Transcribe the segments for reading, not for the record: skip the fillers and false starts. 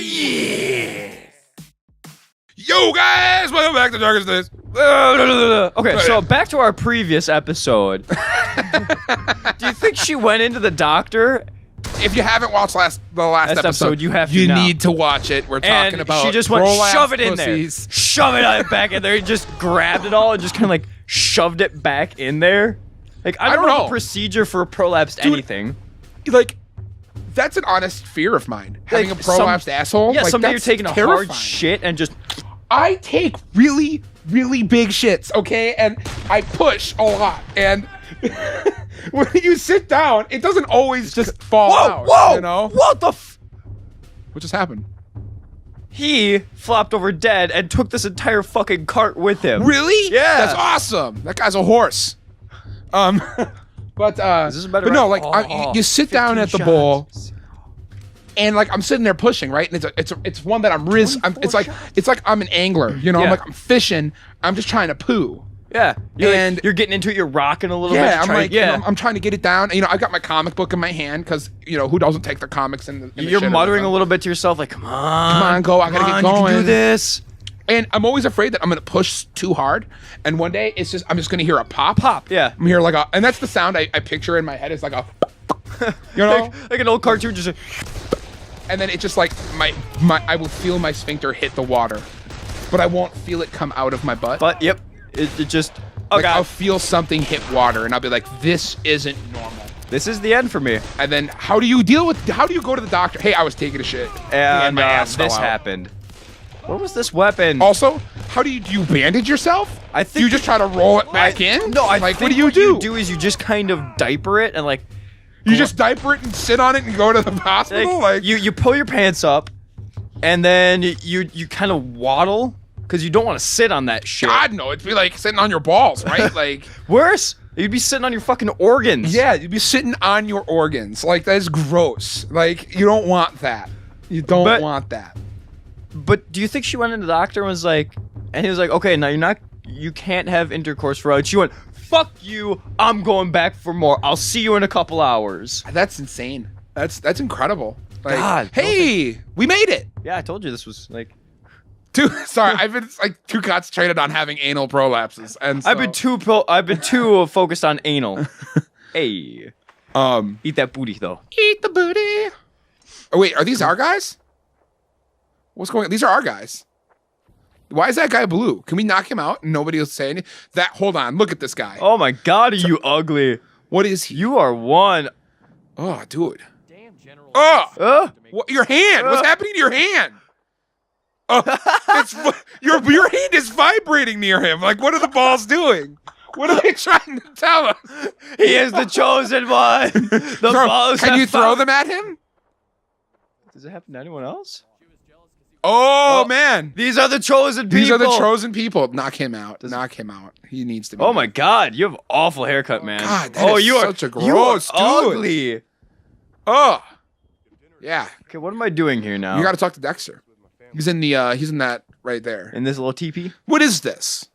Yeah. Yo, guys, welcome back to Darkest Days. Okay, so back to our previous episode. Do you think she went into the doctor? If you haven't watched the last episode, you have to You now. need to watch it. We're talking about she just went, prolapse shove it in pussies. there. Shove it back in there. He just grabbed it all and just kind of like shoved it back in there. Like, I don't know the procedure for a prolapsed anything. Like, that's an honest fear of mine. Having a prolapsed asshole. Yeah, like, someday you're taking terrifying. a hard shit and just... I take really, really big shits, okay? And I push a lot. And when you sit down, it doesn't always just fall out. Whoa! You know? What the f... What just happened? He flopped over dead and took this entire fucking cart with him. Really? Yeah. That's awesome. That guy's a horse. But no, like you sit down at the bowl, and like I'm sitting there pushing, right? And it's one that it's like I'm an angler, you know? Yeah. I'm fishing. I'm just trying to poo. Yeah. And you're getting into it. You're rocking a little bit. Yeah, I'm like, you know, I'm trying to get it down. You know, I got my comic book in my hand because you know who doesn't take their comics in the You're muttering a little bit to yourself, like, come on, go. I gotta get going. You can do this. And I'm always afraid that I'm gonna push too hard, and one day I'm just gonna hear a pop. Yeah. I'm hear and that's the sound I picture in my head. It's like a, you know, like an old cartoon, just. And then it just like I will feel my sphincter hit the water, but I won't feel it come out of my butt. But yep, it just. Oh like, God. I'll feel something hit water, and I'll be like, this isn't normal. This is the end for me. And then how do you go to the doctor? Hey, I was taking a shit, and my ass this fell out. happened. What was this weapon? Also, how do you bandage yourself? I think do you just try to roll it back in? No, I like think what do? you do is you just kind of diaper it and like. You just diaper it and sit on it and go to the hospital? Like you pull your pants up, and then you kind of waddle because you don't want to sit on that shit. God no, it'd be like sitting on your balls, right? Like worse, you'd be sitting on your fucking organs. Yeah, you'd be sitting on your organs. Like that is gross. Like you don't want that. You don't want that. But do you think she went into the doctor and was like, and he was like, okay, now you can't have intercourse for out. She went, fuck you, I'm going back for more. I'll see you in a couple hours. That's insane. That's incredible. Like, God, hey, we made it. Yeah, I told you this was like. Sorry, I've been like too concentrated on having anal prolapses, and so. I've been too focused on anal. Hey, eat that booty though. Eat the booty. Oh wait, are these our guys? What's going on? These are our guys. Why is that guy blue? Can we knock him out and nobody will say anything? Hold on, look at this guy. Oh my God, are you ugly? What is he? You are one. Oh, dude. Damn, General. Oh, what, your hand. What's happening to your hand? Your hand is vibrating near him. Like, what are the balls doing? What are they trying to tell us? He is the chosen one. The balls. Can you throw them at him? Does it happen to anyone else? Oh, man. These are the chosen people. These are the chosen people. Knock him out. Knock him out. He needs to be. Oh, my God. You have awful haircut, man. God, that is such a gross dude. Ugly. Oh. Yeah. Okay, what am I doing here now? You got to talk to Dexter. He's in that right there. In this little teepee? What is this?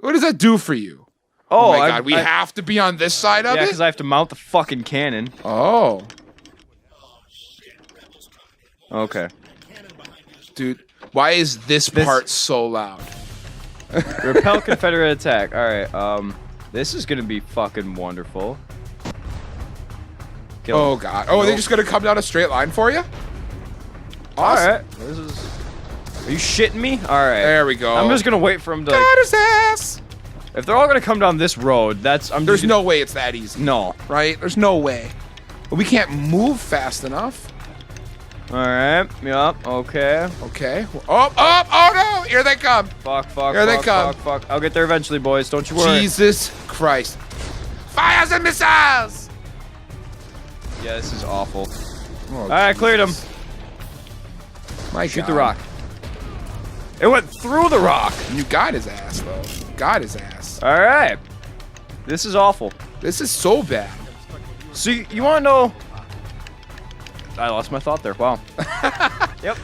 What does that do for you? Oh, my God. We have to be on this side of it? Yeah, because I have to mount the fucking cannon. Oh. Okay. Dude, why is this part so loud? Repel Confederate attack. Alright, this is gonna be fucking wonderful. Oh, God. Oh, are they just gonna come down a straight line for you? Awesome. Alright. Are you shitting me? Alright. There we go. I'm just gonna wait for him to, got his ass! If they're all gonna come down this road, There's no way it's that easy. No. Right? There's no way. But we can't move fast enough. Alright. Yup. Okay. Okay. Oh, no! Here they come. Fuck. Here they come. Fuck. I'll get there eventually, boys. Don't you worry. Jesus Christ. Fires and missiles! Yeah, this is awful. Oh, Alright, cleared him. Shoot the rock. It went through the rock. You got his ass, though. Got his ass. Alright. This is awful. This is so bad. So you want to know... I lost my thought there. Wow. Yep.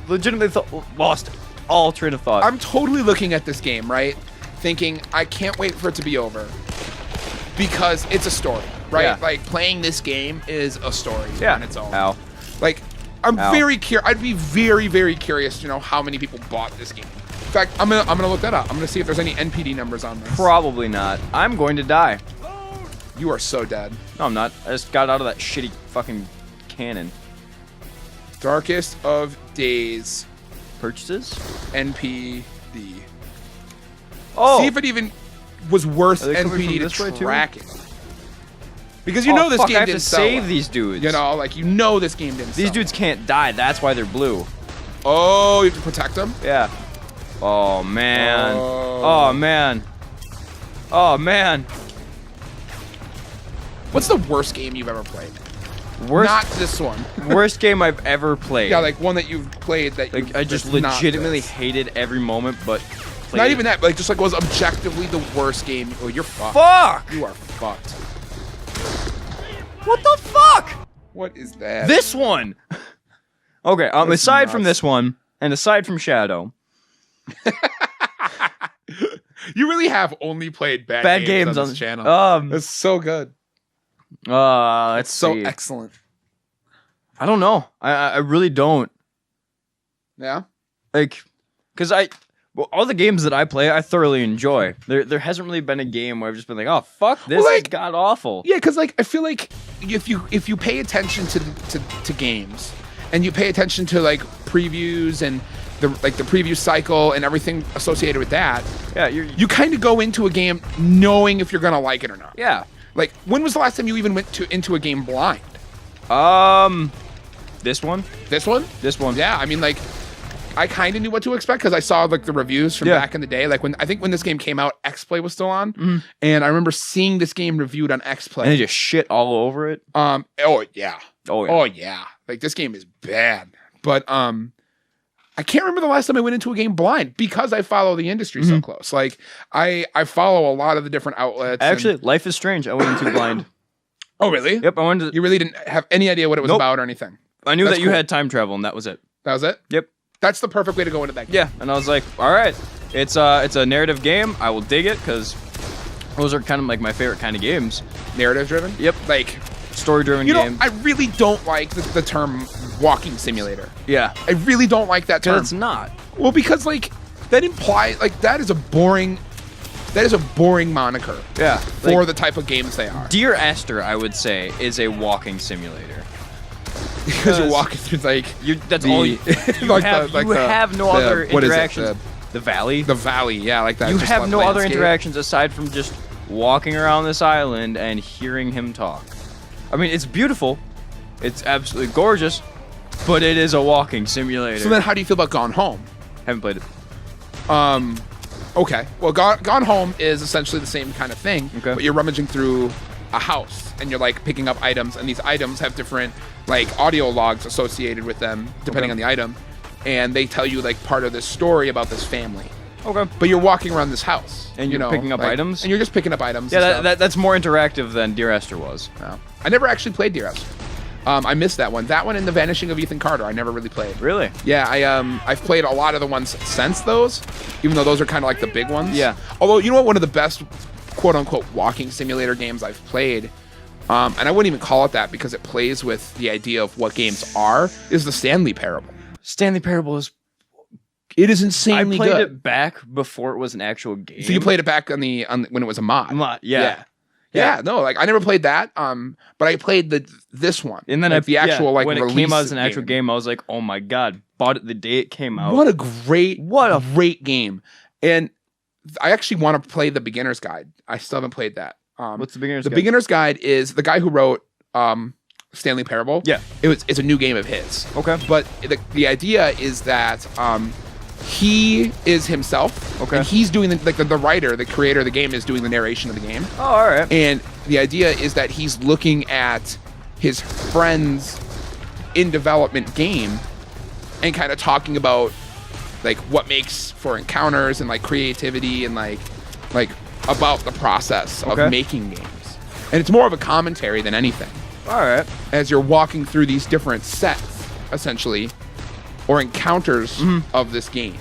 Legitimately lost all train of thought. I'm totally looking at this game, right? Thinking, I can't wait for it to be over. Because it's a story, right? Yeah. Like, playing this game is a story on its own. Ow. Like, I'm very curious. I'd be very, very curious to know how many people bought this game. In fact, I'm gonna look that up. I'm gonna see if there's any NPD numbers on this. Probably not. I'm going to die. You are so dead. No, I'm not. I just got out of that shitty fucking cannon. Darkest of Days. Purchases? NPD. Oh. See if it even was worth NPD to track it. Because you know this game didn't sell. Save these dudes. You know, like you know this game didn't sell. These dudes can't die. That's why they're blue. Oh, you have to protect them? Yeah. Oh man. Oh man. Oh man. What's the worst game you've ever played? Worst, not this one. Worst game I've ever played. Yeah, like one that you've played that like I just legitimately hated every moment, but played not even that, but like just like was objectively the worst game. Oh, you're fucked. Fuck! You are fucked. What the fuck? What is that? This one. Okay, aside from this one and aside from Shadow. You really have only played bad games on this channel. That's so good. It's so excellent. I don't know. I really don't. Yeah? Like, because all the games that I play, I thoroughly enjoy. There hasn't really been a game where I've just been like, oh, fuck, this is god awful. Yeah, because like, I feel like if you pay attention to games, and you pay attention to like previews and the preview cycle and everything associated with that, yeah, you kind of go into a game knowing if you're gonna like it or not. Yeah. Like, when was the last time you even went into a game blind? This one. This one? This one. Yeah, I mean, like, I kind of knew what to expect because I saw like the reviews from back in the day. Like I think when this game came out, X-Play was still on, and I remember seeing this game reviewed on X-Play. And they just shit all over it. Oh yeah. Oh yeah. Oh yeah. Like this game is bad, but I can't remember the last time I went into a game blind because I follow the industry so close. Like I follow a lot of the different outlets. Actually, Life is Strange. I went into blind. Oh really? Yep. I wanted to. You really didn't have any idea what it was about or anything. I knew that you had time travel, and that was it. That was it? Yep. That's the perfect way to go into that game. Yeah, and I was like, all right, it's a narrative game. I will dig it because those are kind of like my favorite kind of games. Narrative driven? Yep. Like story-driven game. I really don't like the term walking simulator. Yeah. I really don't like that term. It's not. Well, because like that implies like that is a boring moniker. Yeah. For the type of games they are. Dear Esther, I would say, is a walking simulator. Because you're walking through like that's all you have no other interactions. The valley? The valley, yeah, like that. You have no other interactions aside from just walking around this island and hearing him talk. I mean, it's beautiful. It's absolutely gorgeous, but it is a walking simulator. So then how do you feel about Gone Home? Haven't played it. Okay. Well, Gone Home is essentially the same kind of thing, but you're rummaging through a house and you're like picking up items, and these items have different like audio logs associated with them depending on the item, and they tell you like part of this story about this family. Okay. But you're walking around this house and you're picking up items, and you're just picking up items. Yeah, that's more interactive than Dear Esther was. No. I never actually played Dear Esther. I missed that one. That one and The Vanishing of Ethan Carter, I never really played. Really? Yeah, I've played a lot of the ones since those, even though those are kind of like the big ones. Yeah. Although, you know what, one of the best quote-unquote walking simulator games I've played, and I wouldn't even call it that because it plays with the idea of what games are, is the Stanley Parable. Stanley Parable is... It is insanely good. I played it back before it was an actual game. So you played it back on when it was a mod? Yeah, no, like I never played that, but I played this one. And then like, the actual like when release it came out as an actual game, I was like, oh my god, bought it the day it came out. What a great game. And I actually want to play the Beginner's Guide. I still haven't played that. What's the Beginner's Guide? The Beginner's Guide is the guy who wrote Stanley Parable. Yeah. It's a new game of his. Okay. But the idea is that he is himself. Okay. And he's doing the writer, the creator of the game is doing the narration of the game. Oh, all right. And the idea is that he's looking at his friend's in development game and kind of talking about like what makes for encounters and like creativity and like about the process of making games. And it's more of a commentary than anything. All right. As you're walking through these different sets, essentially, or encounters of this game,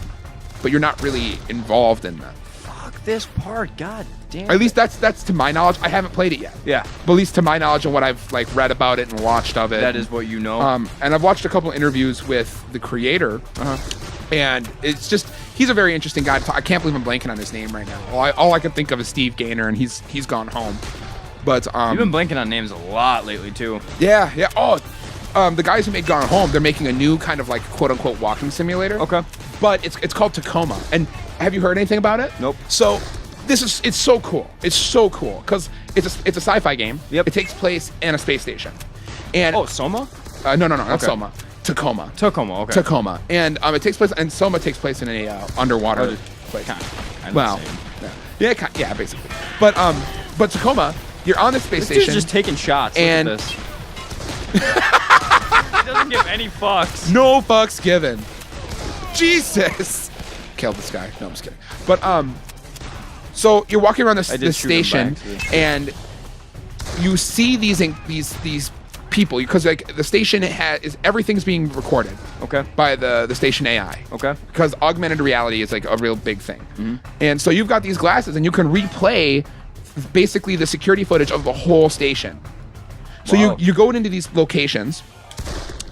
but you're not really involved in them. Fuck this part, god Damn. At least that's to my knowledge. I haven't played it yet. Yeah. But at least to my knowledge and what I've like read about it and watched of it. That is what you know. And I've watched a couple interviews with the creator. And it's just, he's a very interesting guy. I can't believe I'm blanking on his name right now. All I can think of is Steve Gaynor, and he's gone home. But you've been blanking on names a lot lately too. Yeah. Oh, the guys who made Gone Home, they're making a new kind of like quote unquote walking simulator. Okay. But it's called Tacoma. And have you heard anything about it? Nope. So it's so cool. It's so cool because it's a sci-fi game. Yep. It takes place in a space station. And Soma? No, not Soma. Tacoma. Okay. Tacoma. And it takes place, and Soma takes place in a underwater place. Well, yeah, basically. But Tacoma, you're on this space station. Dude's just taking shots. And look at this. He doesn't give any fucks. No fucks given. Jesus. Killed this guy. No, I'm just kidding. But so you're walking around this station, and you see these people, because like the station everything's being recorded. Okay. By the station AI. Okay. Because augmented reality is like a real big thing. And so you've got these glasses, and you can replay basically the security footage of the whole station. So you go into these locations,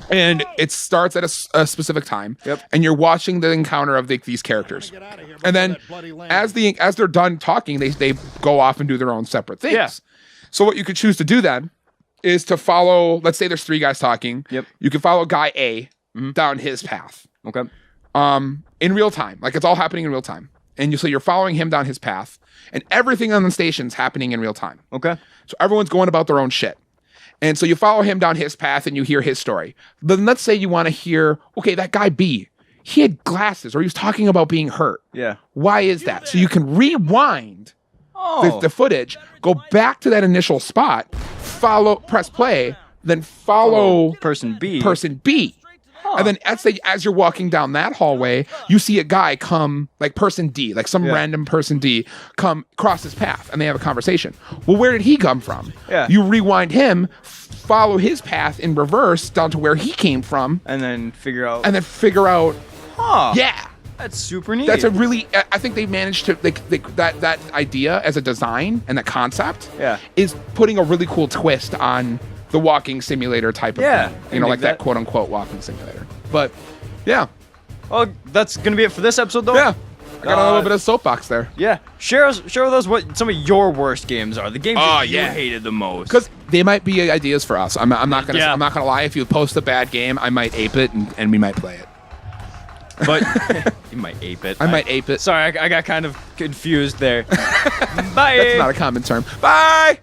and it starts at a specific time. Yep. And you're watching the encounter of these characters. And then as they're done talking, they go off and do their own separate things. Yeah. So what you could choose to do then is to follow, let's say there's 3 guys talking. Yep. You can follow guy A down his path. Okay. In real time. Like it's all happening in real time. And so you're following him down his path, and everything on the station's happening in real time. Okay. So everyone's going about their own shit. And so you follow him down his path and you hear his story. Then let's say you want to hear, okay, that guy B, he had glasses, or he was talking about being hurt. Yeah. Why is that? So you can rewind the footage, go back to that initial spot, press play, then follow person B. And then as you're walking down that hallway, you see a guy come, like person D, like some random person D, come cross his path, and they have a conversation. Well, where did he come from? Yeah. You rewind him, follow his path in reverse down to where he came from, and then figure out. Huh. Yeah. That's super neat. That's I think they managed to, that idea as a design and the concept is putting a really cool twist on the walking simulator type of thing. You know, like that quote unquote walking simulator. But yeah. Well, that's going to be it for this episode though. Yeah. I got a little bit of soapbox there. Yeah. Share with us what some of your worst games are. The games that you hated the most. Because they might be ideas for us. I'm not gonna lie. If you post a bad game, I might ape it and we might play it. But you might ape it. I might ape it. Sorry, I got kind of confused there. Bye. That's not a common term. Bye.